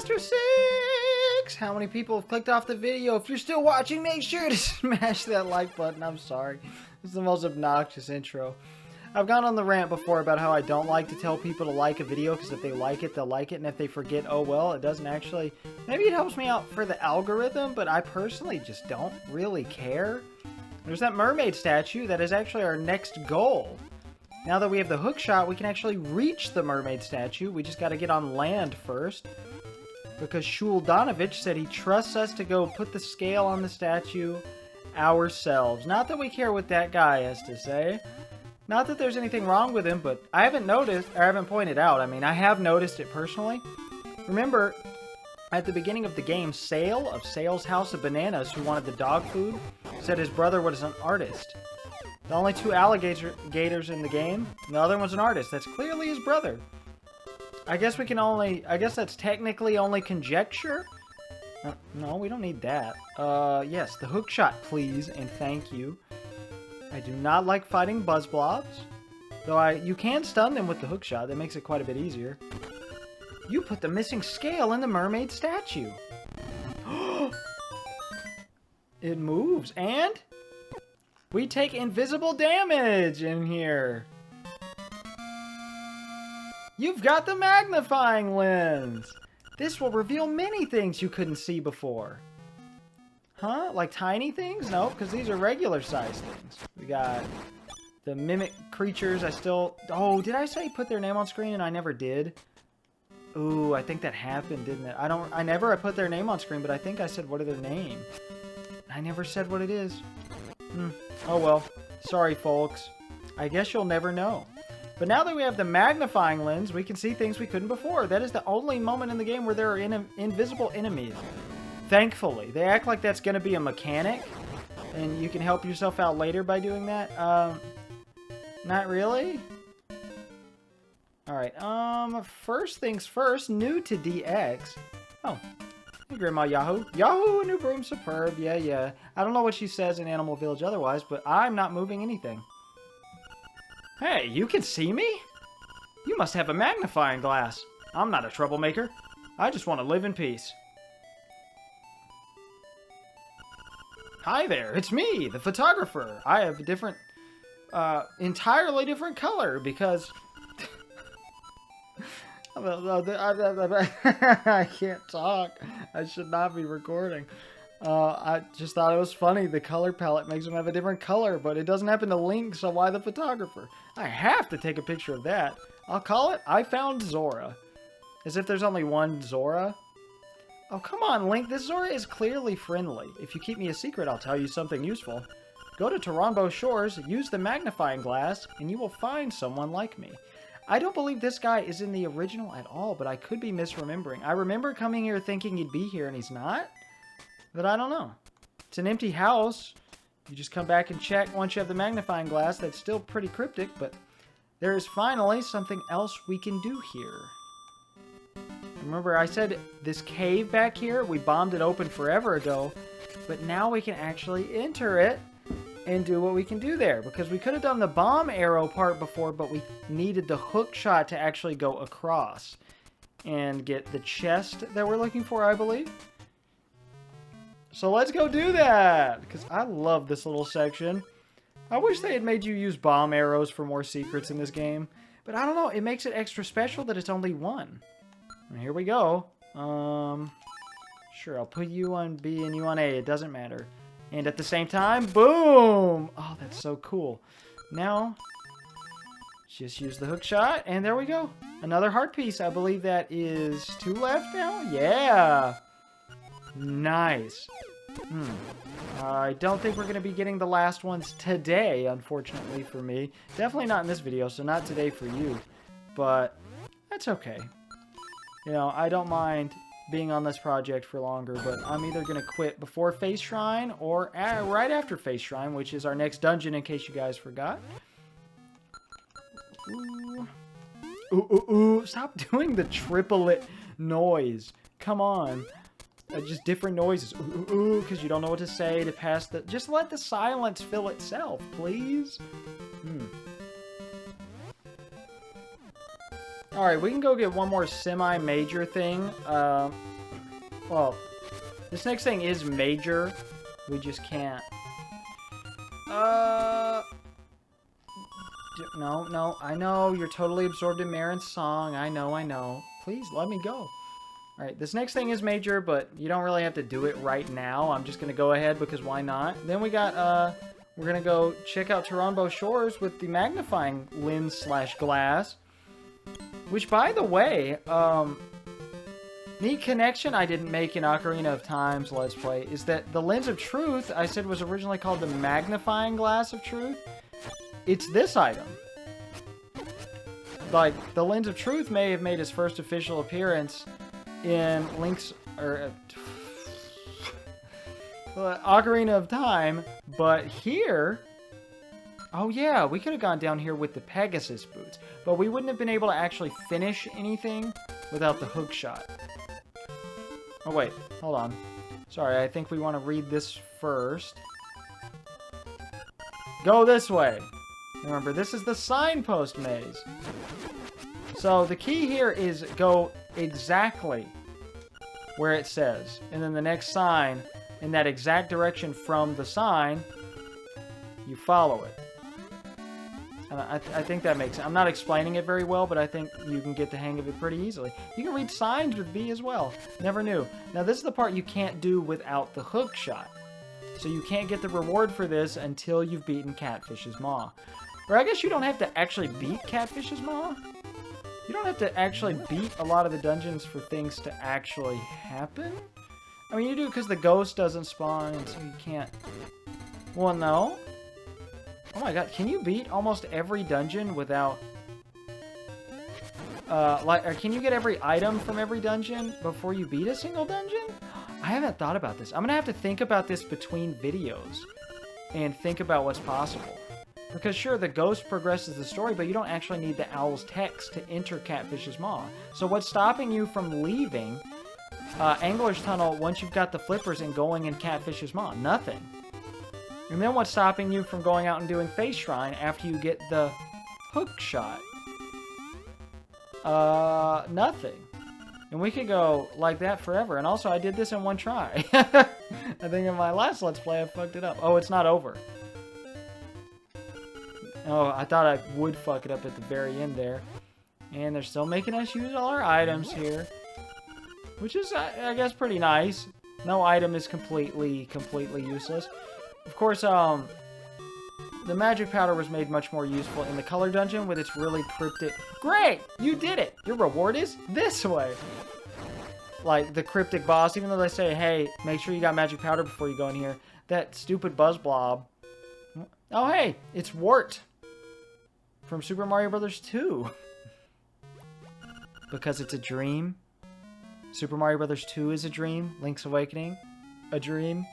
Master 6! How many people have clicked off the video? If you're still watching, make sure to smash that like button. I'm sorry. It's the most obnoxious intro. I've gone on the rant before about how I don't like to tell people to like a video because if they like it, they'll like it. And if they forget, oh well, it doesn't actually... Maybe it helps me out for the algorithm, but I personally just don't really care. There's that mermaid statue that is actually our next goal. Now that we have the hook shot, we can actually reach the mermaid statue. We just got to get on land first. Because Shuldanovich said he trusts us to go put the scale on the statue ourselves. Not that we care what that guy has to say. Not that there's anything wrong with him, but I haven't noticed, or I haven't pointed out. I mean, I have noticed it personally. Remember, at the beginning of the game, Sale of Sale's House of Bananas, who wanted the dog food, said his brother was an artist. The only two alligators in the game, and the other one's an artist. That's clearly his brother. I guess we can only, I guess that's technically only conjecture. No, we don't need that. Yes, the hook shot, please, and thank you. I do not like fighting buzz blobs. Though you can stun them with the hook shot. That makes it quite a bit easier. You put the missing scale in the mermaid statue. It moves, and we take invisible damage in here. You've got the magnifying lens. This will reveal many things you couldn't see before. Huh? Like tiny things? No, because these are regular sized things. We got the mimic creatures. Oh, did I say put their name on screen and I never did? Ooh, I think that happened, didn't it? I put their name on screen, but I think I said what are their name. I never said what it is. Oh well. Sorry, folks. I guess you'll never know. But now that we have the magnifying lens, we can see things we couldn't before. That is the only moment in the game where there are invisible enemies. Thankfully. They act like that's going to be a mechanic, and you can help yourself out later by doing that. Not really? Alright, first things first, new to DX. Oh, hey Grandma Yahoo. Yahoo, a new broom, superb, yeah. I don't know what she says in Animal Village otherwise, but I'm not moving anything. Hey, you can see me? You must have a magnifying glass. I'm not a troublemaker. I just want to live in peace. Hi there, it's me, the photographer. I have a different, entirely different color because... I can't talk. I should not be recording. I just thought it was funny. The color palette makes them have a different color, but it doesn't happen to Link, so why the photographer? I have to take a picture of that. I'll call it I Found Zora. As if there's only one Zora. Oh, come on, Link. This Zora is clearly friendly. If you keep me a secret, I'll tell you something useful. Go to Taranbo Shores, use the magnifying glass, and you will find someone like me. I don't believe this guy is in the original at all, but I could be misremembering. I remember coming here thinking he'd be here, and he's not. But I don't know. It's an empty house. You just come back and check once you have the magnifying glass. That's still pretty cryptic, but there is finally something else we can do here. Remember, I said this cave back here, we bombed it open forever ago, but now we can actually enter it and do what we can do there. Because we could have done the bomb arrow part before, but we needed the hook shot to actually go across and get the chest that we're looking for, I believe. So let's go do that, because I love this little section. I wish they had made you use bomb arrows for more secrets in this game. But I don't know, it makes it extra special that it's only one. And here we go. Sure, I'll put you on B and you on A. It doesn't matter. And at the same time, boom! Oh, that's so cool. Now, just use the hook shot, and there we go. Another heart piece. I believe that is 2 left now? Yeah! Nice. I don't think we're going to be getting the last ones today, unfortunately for me. Definitely not in this video, so not today for you. But that's okay. You know, I don't mind being on this project for longer, but I'm either going to quit before Face Shrine or right after Face Shrine, which is our next dungeon, in case you guys forgot. Ooh. Ooh. Stop doing the triplet noise. Come on. Just different noises. Ooh, because you don't know what to say to pass the... Just let the silence fill itself, please. Alright, we can go get one more semi-major thing. Well, this next thing is major. We just can't. No, I know. You're totally absorbed in Marin's song. I know. Please, let me go. Alright, this next thing is major, but you don't really have to do it right now. I'm just going to go ahead because why not? Then we got, we're going to go check out Taranbo Shores with the magnifying lens/glass. Which, by the way, neat connection I didn't make in Ocarina of Time's Let's Play is that the Lens of Truth, I said, was originally called the Magnifying Glass of Truth. It's this item. Like, the Lens of Truth may have made its first official appearance in Link's... Ocarina of Time, but here... Oh yeah, we could have gone down here with the Pegasus boots, but we wouldn't have been able to actually finish anything without the hook shot. Oh wait, hold on. Sorry, I think we want to read this first. Go this way. Remember, this is the signpost maze. So the key here is go exactly where it says, and then the next sign, in that exact direction from the sign, you follow it. And I think that makes sense. I'm not explaining it very well, but I think you can get the hang of it pretty easily. You can read signs with B as well. Never knew. Now, this is the part you can't do without the hook shot. So you can't get the reward for this until you've beaten Catfish's Maw. Or I guess you don't have to actually beat Catfish's Maw. You don't have to actually beat a lot of the dungeons for things to actually happen. I mean, you do because the ghost doesn't spawn, and so you can't... Well, no. Oh my god, can you beat almost every dungeon without... or can you get every item from every dungeon before you beat a single dungeon? I haven't thought about this. I'm gonna have to think about this between videos and think about what's possible. Because sure, the ghost progresses the story, but you don't actually need the owl's text to enter Catfish's Maw. So what's stopping you from leaving Angler's Tunnel once you've got the flippers and going in Catfish's Maw? Nothing. And then what's stopping you from going out and doing Face Shrine after you get the hook shot? Nothing. And we could go like that forever. And also, I did this in one try. I think in my last Let's Play, I fucked it up. Oh, it's not over. Oh, I thought I would fuck it up at the very end there. And they're still making us use all our items here. Which is, I guess, pretty nice. No item is completely useless. Of course, the magic powder was made much more useful in the color dungeon with its really cryptic... Great! You did it! Your reward is this way! Like, the cryptic boss, even though they say, hey, make sure you got magic powder before you go in here, that stupid buzz blob... Oh, hey! It's Wart! From Super Mario Bros. 2. Because it's a dream. Super Mario Bros. 2 is a dream. Link's Awakening, a dream.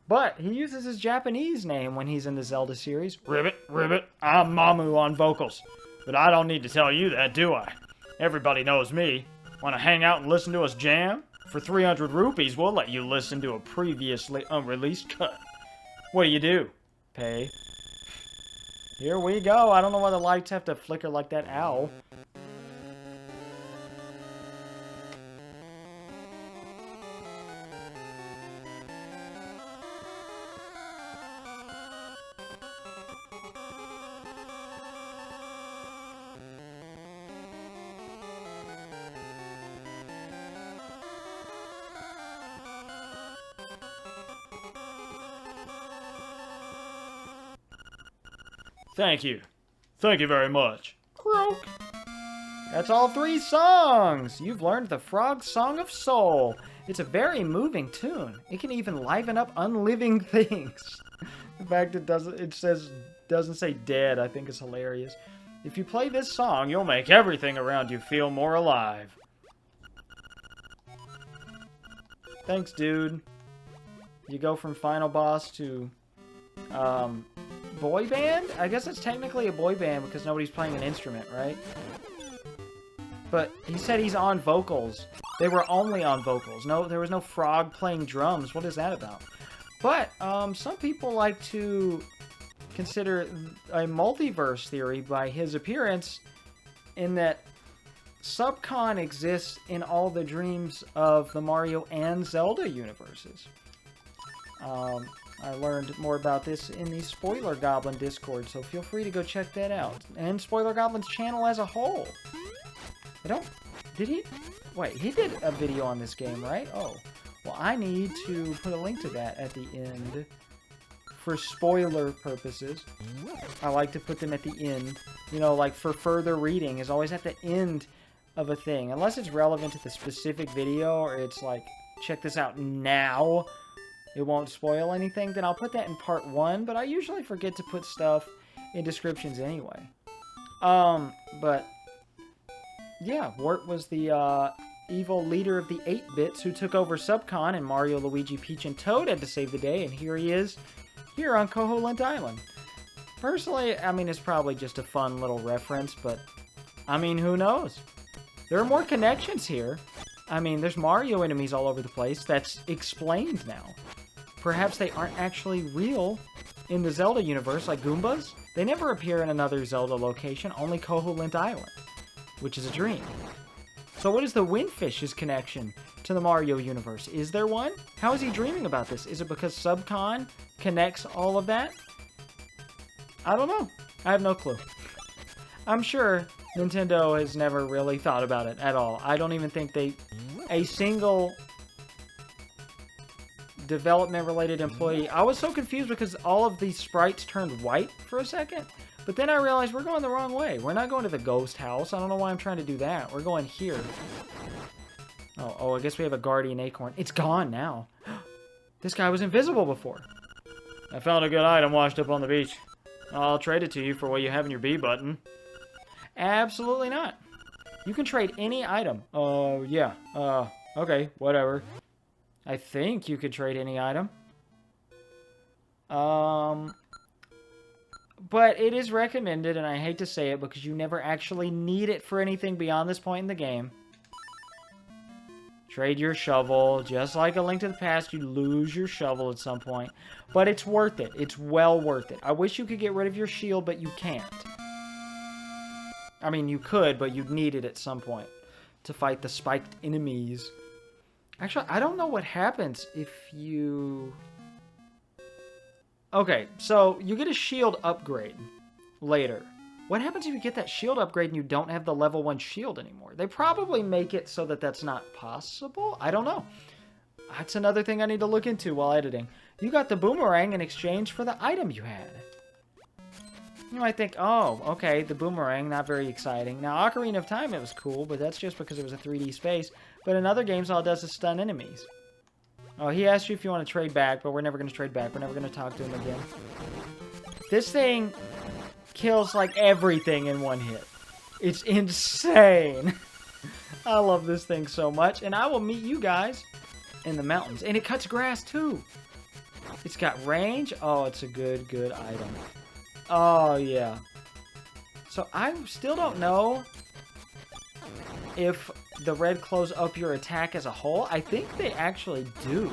But he uses his Japanese name when he's in the Zelda series. Ribbit, I'm Mamu on vocals. But I don't need to tell you that, do I? Everybody knows me. Want to hang out and listen to us jam? For 300 rupees, we'll let you listen to a previously unreleased cut. What do? Pay. Here we go. I don't know why the lights have to flicker like that owl. Thank you. Thank you very much. Croak. That's all 3 songs. You've learned the Frog Song of Soul. It's a very moving tune. It can even liven up unliving things. The fact it doesn't say dead, I think is hilarious. If you play this song, you'll make everything around you feel more alive. Thanks, dude. You go from final boss to boy band? I guess it's technically a boy band because nobody's playing an instrument, right? But he said he's on vocals. They were only on vocals. No, there was no frog playing drums. What is that about? But some people like to consider a multiverse theory by his appearance, in that Subcon exists in all the dreams of the Mario and Zelda universes. I learned more about this in the Spoiler Goblin Discord, so feel free to go check that out. And Spoiler Goblin's channel as a whole. Did he? Wait, he did a video on this game, right? Oh. Well, I need to put a link to that at the end for spoiler purposes. I like to put them at the end. You know, like for further reading is always at the end of a thing. Unless it's relevant to the specific video or it's like, check this out now. It won't spoil anything. Then I'll put that in part 1. But I usually forget to put stuff in descriptions anyway. But yeah, Wart was the evil leader of the 8-bits who took over Subcon, and Mario, Luigi, Peach, and Toad had to save the day, and here he is, here on Koholint Island. Personally, I mean, it's probably just a fun little reference, but, I mean, who knows? There are more connections here. I mean, there's Mario enemies all over the place. That's explained now. Perhaps they aren't actually real in the Zelda universe, like Goombas. They never appear in another Zelda location, only Koholint Island, which is a dream. So what is the Windfish's connection to the Mario universe? Is there one? How is he dreaming about this? Is it because Subcon connects all of that? I don't know. I have no clue. I'm sure Nintendo has never really thought about it at all. I don't even think a single development-related employee... I was so confused because all of these sprites turned white for a second. But then I realized we're going the wrong way. We're not going to the ghost house. I don't know why I'm trying to do that. We're going here. Oh, I guess we have a guardian acorn. It's gone now. This guy was invisible before. I found a good item washed up on the beach. I'll trade it to you for what you have in your B button. Absolutely not. You can trade any item. Yeah. Okay, whatever. I think you could trade any item. But it is recommended, and I hate to say it because you never actually need it for anything beyond this point in the game. Trade your shovel. Just like A Link to the Past, you lose your shovel at some point. But it's worth it. It's well worth it. I wish you could get rid of your shield, but you can't. I mean, you could, but you'd need it at some point to fight the spiked enemies. Actually, I don't know what happens if you... Okay, so you get a shield upgrade later. What happens if you get that shield upgrade and you don't have the level 1 shield anymore? They probably make it so that that's not possible. I don't know. That's another thing I need to look into while editing. You got the boomerang in exchange for the item you had. You might think, oh, okay, the boomerang, not very exciting. Now, Ocarina of Time, it was cool, but that's just because it was a 3D space. But in other games, all it does is stun enemies. Oh, he asked you if you want to trade back, but we're never going to trade back. We're never going to talk to him again. This thing kills, like, everything in one hit. It's insane. I love this thing so much. And I will meet you guys in the mountains. And it cuts grass, too. It's got range. Oh, it's a good item. Oh, yeah. So, I still don't know if the red close up your attack as a whole. I think they actually do.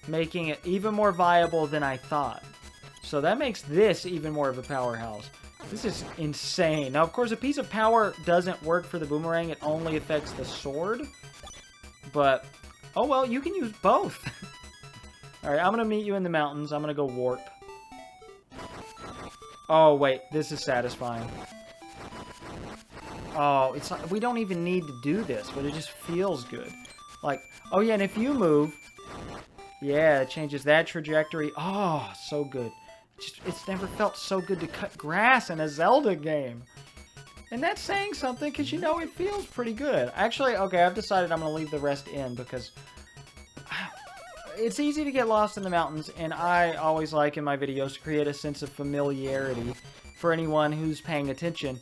Making it even more viable than I thought. So that makes this even more of a powerhouse. This is insane. Now, of course, a piece of power doesn't work for the boomerang. It only affects the sword. But, oh well, you can use both. Alright, I'm going to meet you in the mountains. I'm going to go warp. Oh, wait. This is satisfying. Oh, it's like, we don't even need to do this, but it just feels good. Like, oh yeah, and if you move, yeah, it changes that trajectory. Oh, so good. It's never felt so good to cut grass in a Zelda game. And that's saying something, because you know it feels pretty good. Actually, okay, I've decided I'm going to leave the rest in, because it's easy to get lost in the mountains, and I always like in my videos to create a sense of familiarity for anyone who's paying attention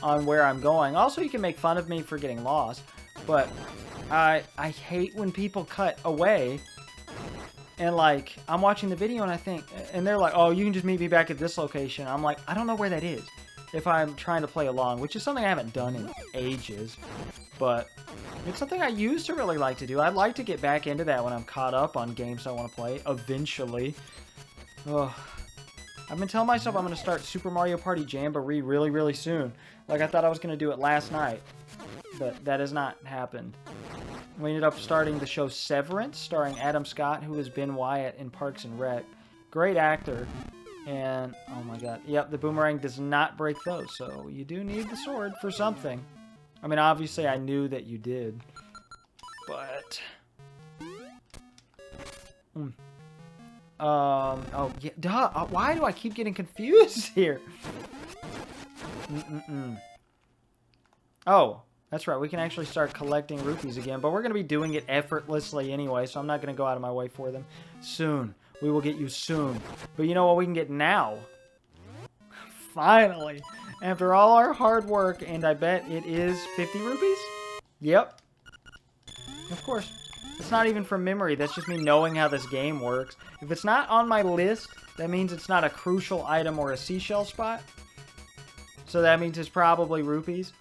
on where I'm going. Also, you can make fun of me for getting lost, but I hate when people cut away and, like, I'm watching the video and I think, and they're like, oh, you can just meet me back at this location. I'm like, I don't know where that is if I'm trying to play along, which is something I haven't done in ages, but it's something I used to really like to do. I'd like to get back into that when I'm caught up on games I want to play, eventually. Ugh. I've been telling myself I'm going to start Super Mario Party Jamboree really, really soon. Like, I thought I was going to do it last night. But that has not happened. We ended up starting the show Severance, starring Adam Scott, who is Ben Wyatt in Parks and Rec. Great actor. And, oh my god. Yep, the boomerang does not break those, so you do need the sword for something. I mean, obviously I knew that you did. But... oh, yeah, duh. Why do I keep getting confused here? Oh, that's right. We can actually start collecting rupees again, but we're going to be doing it effortlessly anyway, so I'm not going to go out of my way for them. Soon. We will get you soon. But you know what we can get now? Finally. After all our hard work, and I bet it is 50 rupees? Yep. Of course. It's not even from memory. That's just me knowing how this game works. If it's not on my list, that means it's not a crucial item or a seashell spot. So that means it's probably rupees.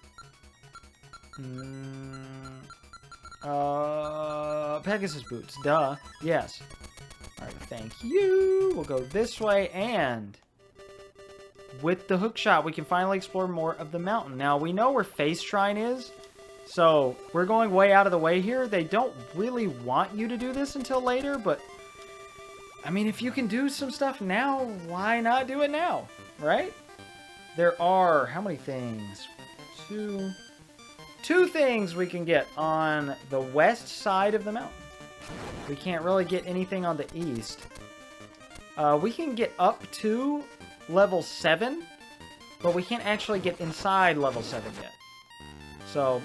Pegasus boots. Duh. Yes. Alright, thank you. We'll go this way, and with the hook shot, we can finally explore more of the mountain. Now, we know where Face Shrine is. So, we're going way out of the way here. They don't really want you to do this until later, but... I mean, if you can do some stuff now, why not do it now? Right? There are... how many things? Two things we can get on the west side of the mountain. We can't really get anything on the east. We can get up to level 7, but we can't actually get inside level 7 yet. So...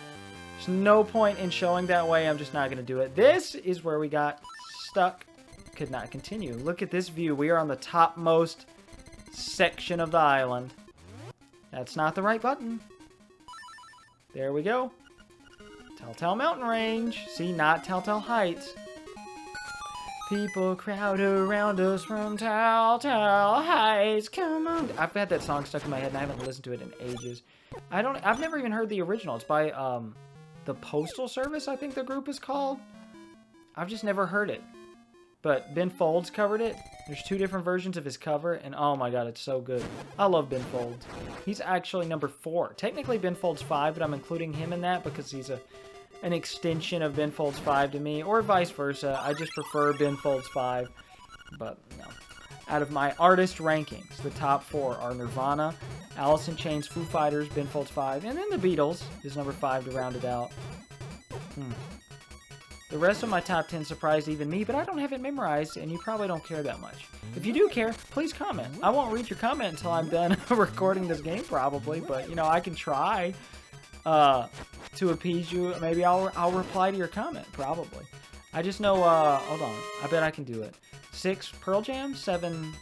there's no point in showing that way. I'm just not going to do it. This is where we got stuck. Could not continue. Look at this view. We are on the topmost section of the island. That's not the right button. There we go. Telltale Mountain Range. See, not Telltale Heights. People crowd around us from Telltale Heights. Come on. I've had that song stuck in my head and I haven't listened to it in ages. I've never even heard the original. It's by, the Postal Service, I think the group is called. I've just never heard it. But Ben Folds covered it. There's 2 different versions of his cover, and oh my god, it's so good. I love Ben Folds. He's actually number 4. Technically Ben Folds 5, but I'm including him in that because he's an extension of Ben Folds 5 to me, or vice versa. I just prefer Ben Folds 5, but no. Out of my artist rankings, the top 4 are Nirvana, Alice in Chains, Foo Fighters, Ben Folds 5, and then the Beatles is number 5 to round it out. The rest of my top 10 surprised even me, but I don't have it memorized, and you probably don't care that much. If you do care, please comment. I won't read your comment until I'm done recording this game, probably, but, you know, I can try to appease you. Maybe I'll reply to your comment, probably. I just know, hold on, I bet I can do it. 6 Pearl Jam, 7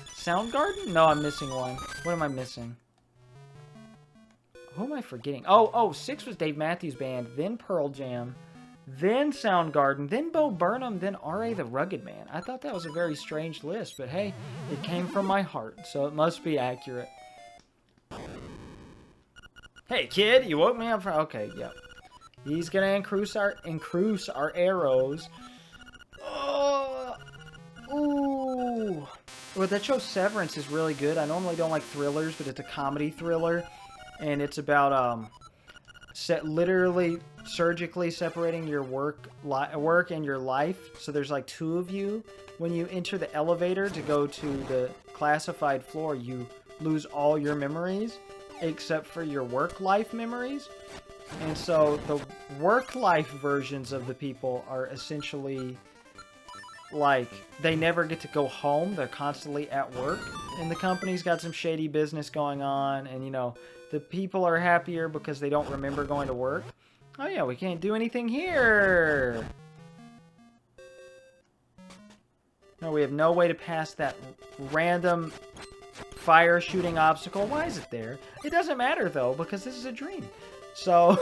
Soundgarden? No, I'm missing one. What am I missing? Who am I forgetting? Oh, 6 was Dave Matthews Band, then Pearl Jam, then Soundgarden, then Bo Burnham, then R.A. the Rugged Man. I thought that was a very strange list, but hey, it came from my heart, so it must be accurate. Hey, kid, you woke me up from... okay, yep. He's gonna increase our arrows. Ooh. Well, that show Severance is really good. I normally don't like thrillers, but it's a comedy thriller. And it's about, literally surgically separating your work and your life. So there's like 2 of you. When you enter the elevator to go to the classified floor, you lose all your memories, except for your work-life memories. And so the work-life versions of the people are essentially... like, they never get to go home. They're constantly at work. And the company's got some shady business going on. And, you know, the people are happier because they don't remember going to work. Oh, yeah, we can't do anything here. No, we have no way to pass that random fire shooting obstacle. Why is it there? It doesn't matter, though, because this is a dream. So...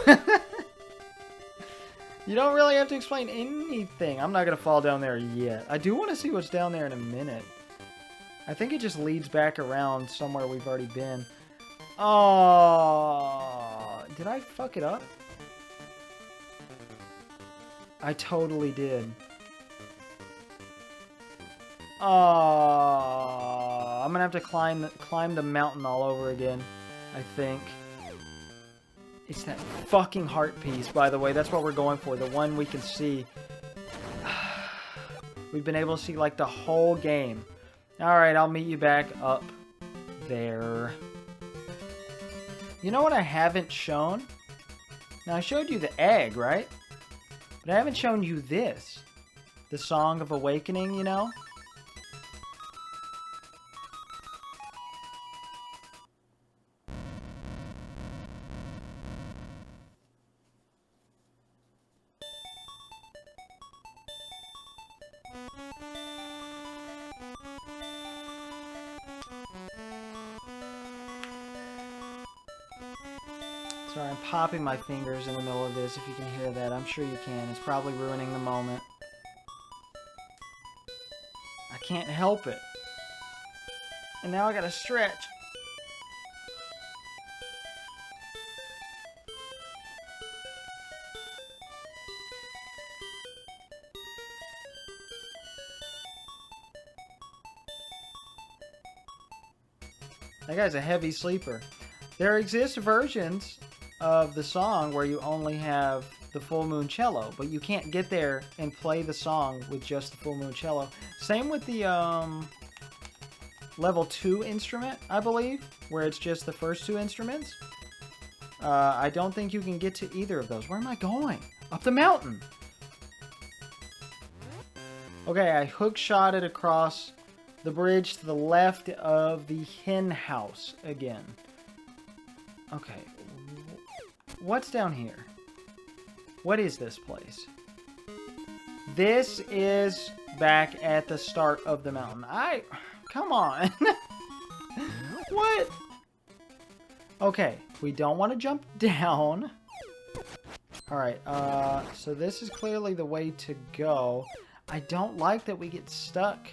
you don't really have to explain anything. I'm not going to fall down there yet. I do want to see what's down there in a minute. I think it just leads back around somewhere we've already been. Oh, did I fuck it up? I totally did. Oh, I'm gonna have to climb the mountain all over again, I think. It's that fucking heart piece, by the way. That's what we're going for. The one we can see. We've been able to see, like, the whole game. Alright, I'll meet you back up there. You know what I haven't shown? Now, I showed you the egg, right? But I haven't shown you this. The Song of Awakening, you know? Sorry, I'm popping my fingers in the middle of this, if you can hear that. I'm sure you can. It's probably ruining the moment. I can't help it. And now I gotta stretch. That guy's a heavy sleeper. There exist versions of the song where you only have the full moon cello, but you can't get there and play the song with just the full moon cello. Same with the level 2 instrument, I believe, where it's just the first 2 instruments. I don't think you can get to either of those. Where am I going? Up the mountain! Okay, I hook shot it across the bridge to the left of the hen house again. Okay. What's down here? What is this place? This is back at the start of the mountain. Come on. What? Okay, we don't want to jump down. Alright, so this is clearly the way to go. I don't like that we get stuck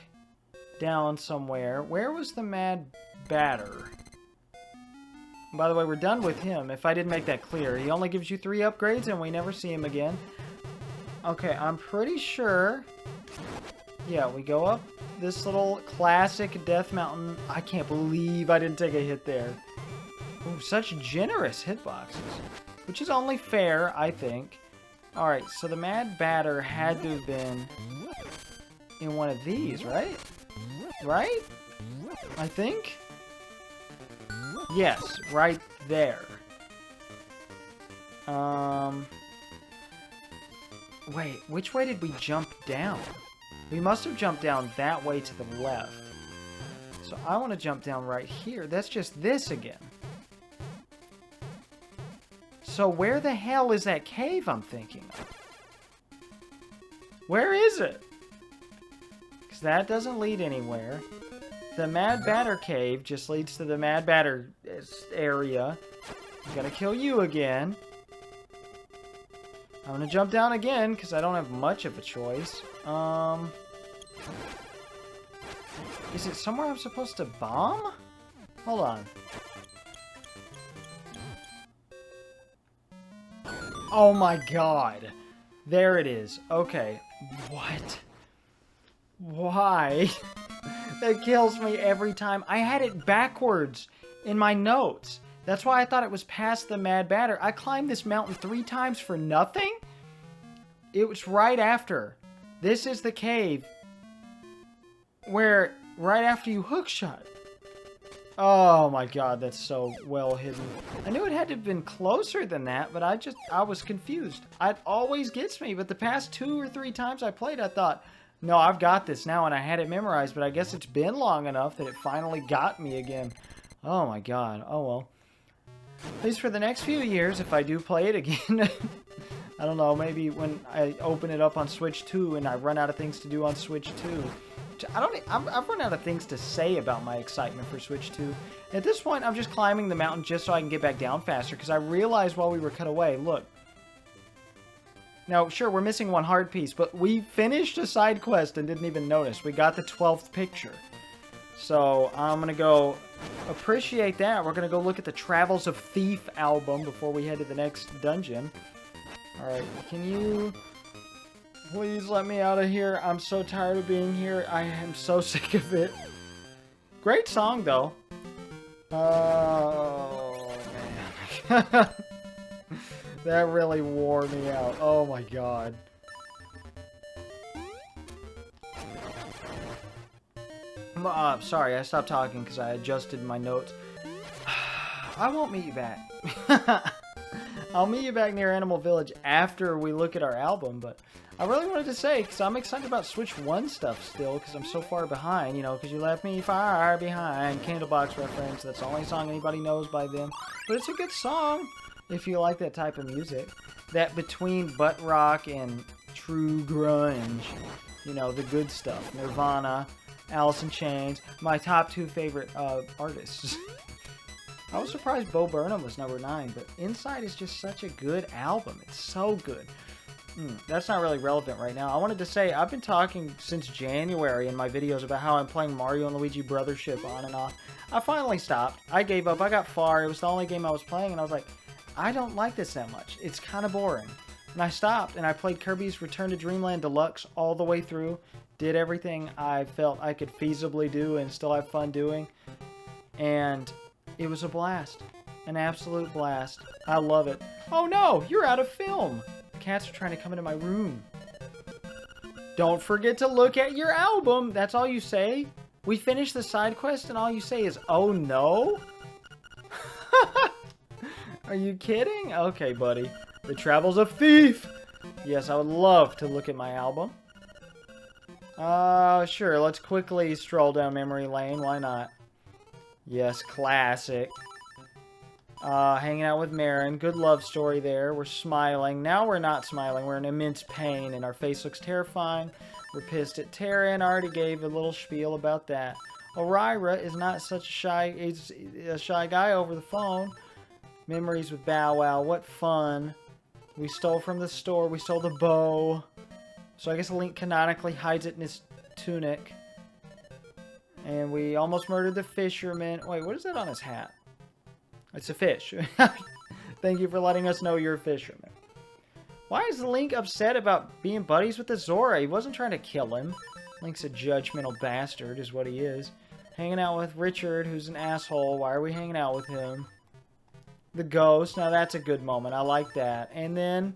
down somewhere. Where was the Mad Batter? By the way, we're done with him, if I didn't make that clear. He only gives you 3 upgrades and we never see him again. Okay, I'm pretty sure... Yeah, we go up this little classic Death Mountain. I can't believe I didn't take a hit there. Ooh, such generous hitboxes. Which is only fair, I think. Alright, so the Mad Batter had to have been in one of these, right? Right? I think? Yes, right there. Wait, which way did we jump down? We must have jumped down that way to the left. So I want to jump down right here. That's just this again. So where the hell is that cave I'm thinking of? Where is it? Because that doesn't lead anywhere. The Mad Batter cave just leads to the Mad Batter area. I'm gonna kill you again. I'm gonna jump down again because I don't have much of a choice. Is it somewhere I'm supposed to bomb? Hold on. Oh my god. There it is. Okay. What? Why? That kills me every time. I had it backwards in my notes. That's why I thought it was past the Mad Batter. I climbed this mountain 3 times for nothing? It was right after. This is the cave where right after you hookshot. Oh my god, that's so well hidden. I knew it had to have been closer than that, but I was confused. It always gets me, but the past 2 or 3 times I played, I thought, no, I've got this now, and I had it memorized, but I guess it's been long enough that it finally got me again. Oh my god. Oh well. At least for the next few years, if I do play it again. I don't know, maybe when I open it up on Switch 2 and I run out of things to do on Switch 2. I've run out of things to say about my excitement for Switch 2. At this point, I'm just climbing the mountain just so I can get back down faster, because I realized while we were cut away, look. Now, sure, we're missing one hard piece, but we finished a side quest and didn't even notice. We got the 12th picture. So, I'm going to go appreciate that. We're going to go look at the Travels of Thief album before we head to the next dungeon. Alright, can you please let me out of here? I'm so tired of being here. I am so sick of it. Great song, though. Oh, man. That really wore me out. Oh, my God. Sorry, I stopped talking because I adjusted my notes. I won't meet you back. I'll meet you back near Animal Village after we look at our album, but I really wanted to say, because I'm excited about Switch 1 stuff still, because I'm so far behind, you know, because you left me far behind. Candlebox reference, that's the only song anybody knows by them. But it's a good song, if you like that type of music. That between butt rock and true grunge, you know, the good stuff. Nirvana, Alice in Chains, my top 2 favorite artists. I was surprised Bo Burnham was number 9, but Inside is just such a good album. It's so good. That's not really relevant right now. I wanted to say, I've been talking since January in my videos about how I'm playing Mario and Luigi Brothership on and off. I finally stopped. I gave up. I got far. It was the only game I was playing, and I was like, I don't like this that much. It's kind of boring. And I stopped, and I played Kirby's Return to Dreamland Deluxe all the way through. Did everything I felt I could feasibly do and still have fun doing. And it was a blast. An absolute blast. I love it. Oh no, you're out of film. The cats are trying to come into my room. Don't forget to look at your album. That's all you say? We finished the side quest and all you say is, oh no? Are you kidding? Okay, buddy. The Travels of Thief. Yes, I would love to look at my album. Sure. Let's quickly stroll down memory lane. Why not? Yes, classic. Hanging out with Marin. Good love story there. We're smiling. Now we're not smiling. We're in immense pain, and our face looks terrifying. We're pissed at Terran. I already gave a little spiel about that. Orira is not such a shy guy over the phone. Memories with Bow Wow. What fun. We stole from the store. We stole the bow. So I guess Link canonically hides it in his tunic. And we almost murdered the fisherman. Wait, what is that on his hat? It's a fish. Thank you for letting us know you're a fisherman. Why is Link upset about being buddies with the Zora? He wasn't trying to kill him. Link's a judgmental bastard is what he is. Hanging out with Richard, who's an asshole. Why are we hanging out with him? The ghost. Now that's a good moment. I like that. And then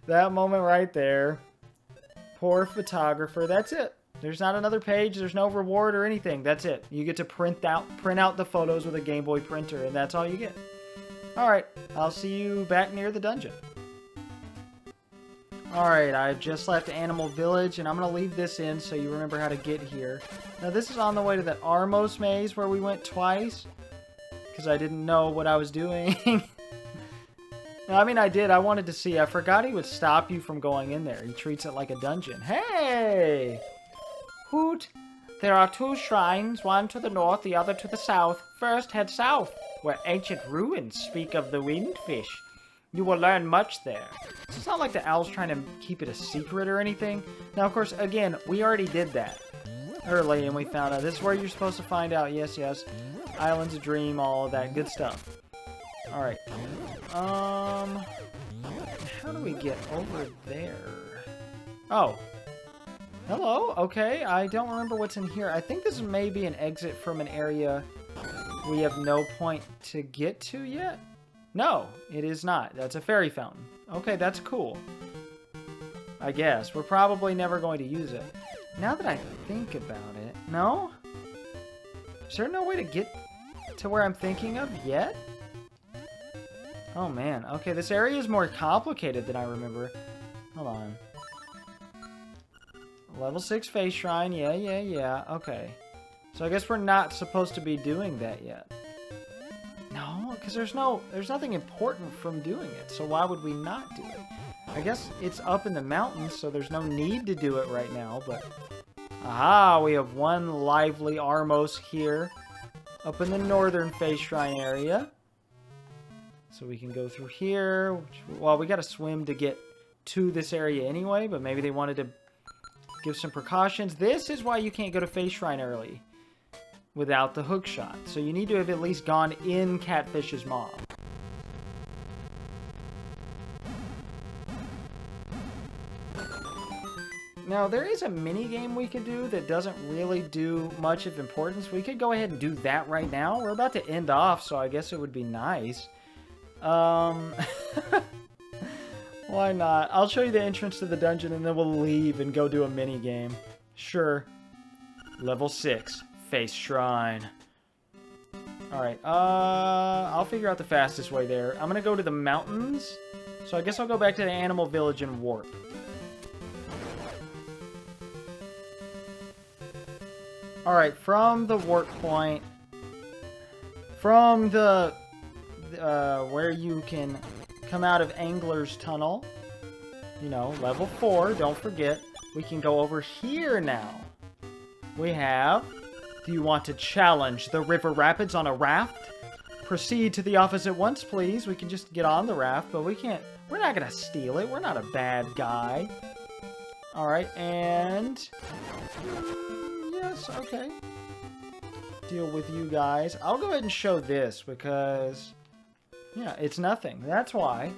that moment right there. Poor photographer. That's it. There's not another page. There's no reward or anything. That's it. You get to print out the photos with a Game Boy printer, and that's all you get. Alright, I'll see you back near the dungeon. Alright, I've just left Animal Village, and I'm going to leave this in so you remember how to get here. Now, this is on the way to that Armos maze where we went twice, because I didn't know what I was doing. I mean, I did. I wanted to see. I forgot he would stop you from going in there. He treats it like a dungeon. Hey! Hoot! There are 2 shrines, one to the north, the other to the south. First, head south, where ancient ruins speak of the windfish. You will learn much there. It's not like the owl's trying to keep it a secret or anything. Now, of course, again, we already did that early, and we found out. This is where you're supposed to find out. Yes, yes. Island's a dream, all of that good stuff. Alright. How do we get over there? Oh. Hello, okay, I don't remember what's in here. I think this may be an exit from an area we have no point to get to yet. No, it is not. That's a fairy fountain. Okay, that's cool. I guess. We're probably never going to use it. Now that I think about it... No? Is there no way to get to where I'm thinking of yet? Oh, man. Okay, this area is more complicated than I remember. Hold on. Level 6 face shrine. Yeah. Okay. So I guess we're not supposed to be doing that yet. No, because there's nothing important from doing it. So why would we not do it? I guess it's up in the mountains, so there's no need to do it right now, but... Aha, we have one lively Armos here. Up in the northern face shrine area. So we can go through here. Well, we gotta swim to get to this area anyway, but maybe they wanted to give some precautions. This is why you can't go to face shrine early without the hook shot. So you need to have at least gone in Catfish's mom. Now, there is a mini game we could do that doesn't really do much of importance. We could go ahead and do that right now. We're about to end off, so I guess it would be nice. Why not? I'll show you the entrance to the dungeon, and then we'll leave and go do a mini game. Sure. Level 6. Face Shrine. Alright, I'll figure out the fastest way there. I'm gonna go to the mountains, so I guess I'll go back to the animal village in Wart. Alright, from the Wart point, from the, where you can come out of Angler's Tunnel, you know, level 4, don't forget, we can go over here now. We have, do you want to challenge the river rapids on a raft? Proceed to the office at once, please. We can just get on the raft, but we can't, we're not gonna steal it. We're not a bad guy. Alright, and... yes, okay. Deal with you guys. I'll go ahead and show this, because... yeah, it's nothing. That's why.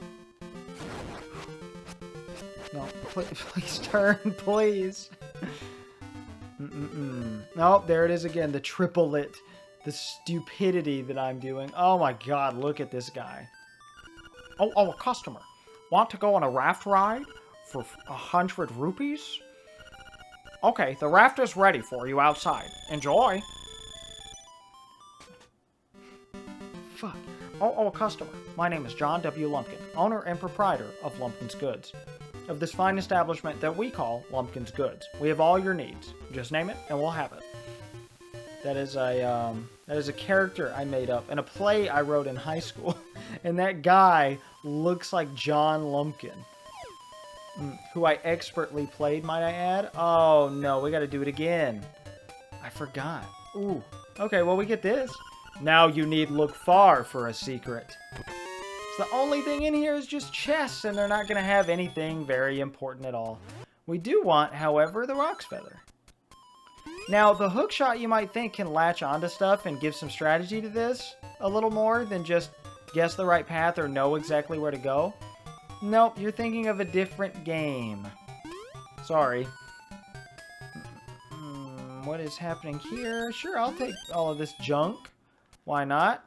No, please turn, please. Nope, there it is again. The triplet. The stupidity that I'm doing. Oh my god, look at this guy. Oh, a customer. Want to go on a raft ride for 100 rupees? Okay, the raft is ready for you outside. Enjoy. Fuck. Oh, a customer. My name is John W. Lumpkin, owner and proprietor of Lumpkin's Goods. Of this fine establishment that we call Lumpkin's Goods. We have all your needs. Just name it and we'll have it. That is a character I made up in a play I wrote in high school. And that guy looks like John Lumpkin. Who I expertly played, might I add. Oh no, we gotta do it again. I forgot. Ooh. Okay, well we get this. Now you need look far for a secret. So the only thing in here is just chests, and they're not going to have anything very important at all. We do want, however, the Rock's Feather. Now, the hook shot you might think can latch onto stuff and give some strategy to this a little more than just guess the right path or know exactly where to go. Nope, you're thinking of a different game. Sorry. What is happening here? Sure, I'll take all of this junk. Why not?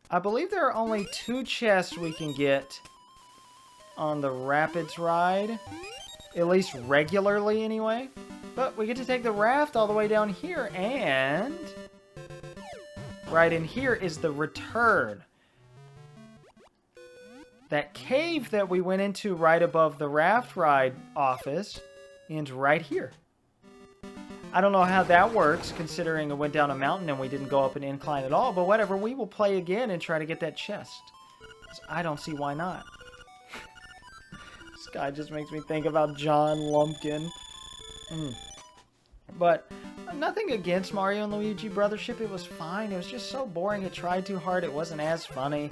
I believe there are only 2 chests we can get on the Rapids ride. At least regularly, anyway. But we get to take the raft all the way down here, and... right in here is the return. That cave that we went into right above the raft ride office ends right here. I don't know how that works, considering it went down a mountain and we didn't go up an incline at all, but whatever, we will play again and try to get that chest. I don't see why not. This guy just makes me think about John Lumpkin. But nothing against Mario and Luigi Brothership, it was fine. It was just so boring, it tried too hard, it wasn't as funny.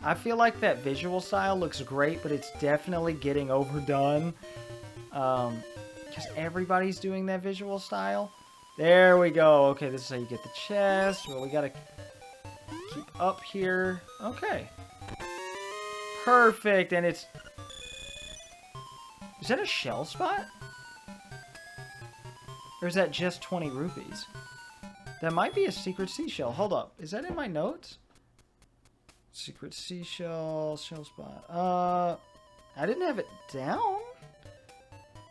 I feel like that visual style looks great, but it's definitely getting overdone. Because everybody's doing that visual style. There we go. Okay, this is how you get the chest. Well, we gotta keep up here. Okay. Perfect, and it's... is that a shell spot? Or is that just 20 rupees? That might be a secret seashell. Hold up. Is that in my notes? Secret seashell, shell spot. I didn't have it down.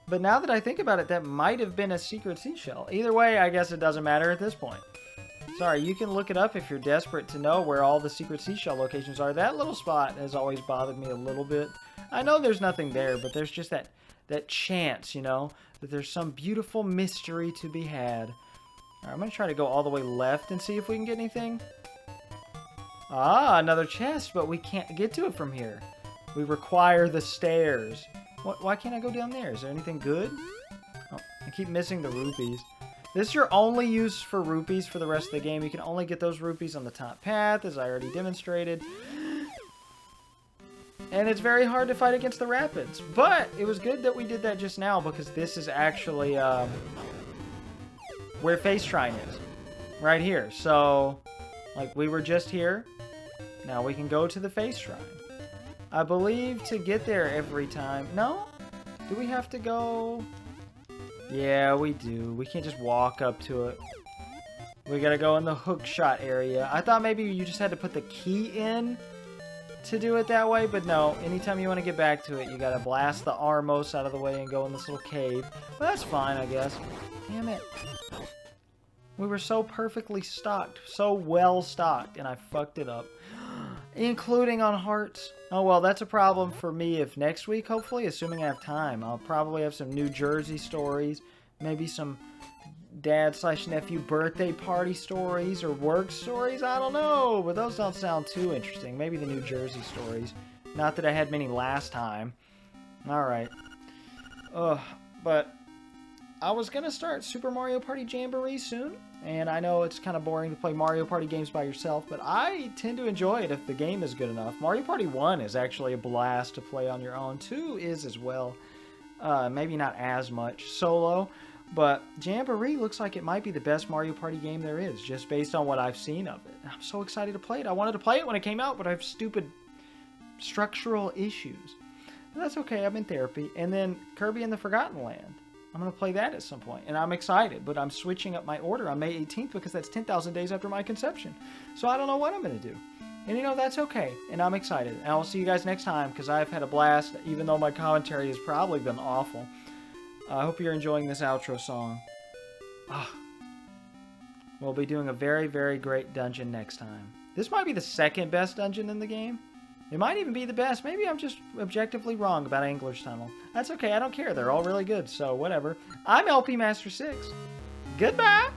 But now that I think about it, that might have been a secret seashell. Either way, I guess it doesn't matter at this point. Sorry, you can look it up if you're desperate to know where all the secret seashell locations are. That little spot has always bothered me a little bit. I know there's nothing there, but there's just that chance, you know, that there's some beautiful mystery to be had. All right, I'm going to try to go all the way left and see if we can get anything. Ah, another chest, but we can't get to it from here. We require the stairs. Why can't I go down there? Is there anything good? Oh, I keep missing the rupees. This is your only use for rupees for the rest of the game. You can only get those rupees on the top path, as I already demonstrated. And it's very hard to fight against the rapids. But it was good that we did that just now, because this is actually where Face Shrine is. Right here. So, like, we were just here. Now we can go to the Face Shrine. I believe to get there every time... no? Do we have to go... Yeah, we do. We can't just walk up to it. We gotta go in the hook shot area. I thought maybe you just had to put the key in to do it that way, but no. Anytime you want to get back to it, you gotta blast the Armos out of the way and go in this little cave. But that's fine, I guess. Damn it. We were so perfectly stocked, so well stocked, and I fucked it up. Including on hearts. Oh well, that's a problem for me if next week, hopefully, assuming I have time. I'll probably have some New Jersey stories, maybe some dad/nephew birthday party stories or work stories. I don't know, but those don't sound too interesting. Maybe the New Jersey stories. Not that I had many last time. Alright. But I was going to start Super Mario Party Jamboree soon, and I know it's kind of boring to play Mario Party games by yourself, but I tend to enjoy it if the game is good enough. Mario Party 1 is actually a blast to play on your own. 2 is as well. Maybe not as much solo, but Jamboree looks like it might be the best Mario Party game there is, just based on what I've seen of it. I'm so excited to play it. I wanted to play it when it came out, but I have stupid structural issues. But that's okay, I'm in therapy. And then Kirby and the Forgotten Land. I'm going to play that at some point, and I'm excited, but I'm switching up my order on May 18th because that's 10,000 days after my conception. So I don't know what I'm going to do. And you know, that's okay, and I'm excited. And I'll see you guys next time because I've had a blast, even though my commentary has probably been awful. I hope you're enjoying this outro song. We'll be doing a very, very great dungeon next time. This might be the second best dungeon in the game. It might even be the best. Maybe I'm just objectively wrong about Angler's Tunnel. That's okay. I don't care. They're all really good, so whatever. I'm LP Master 6. Goodbye!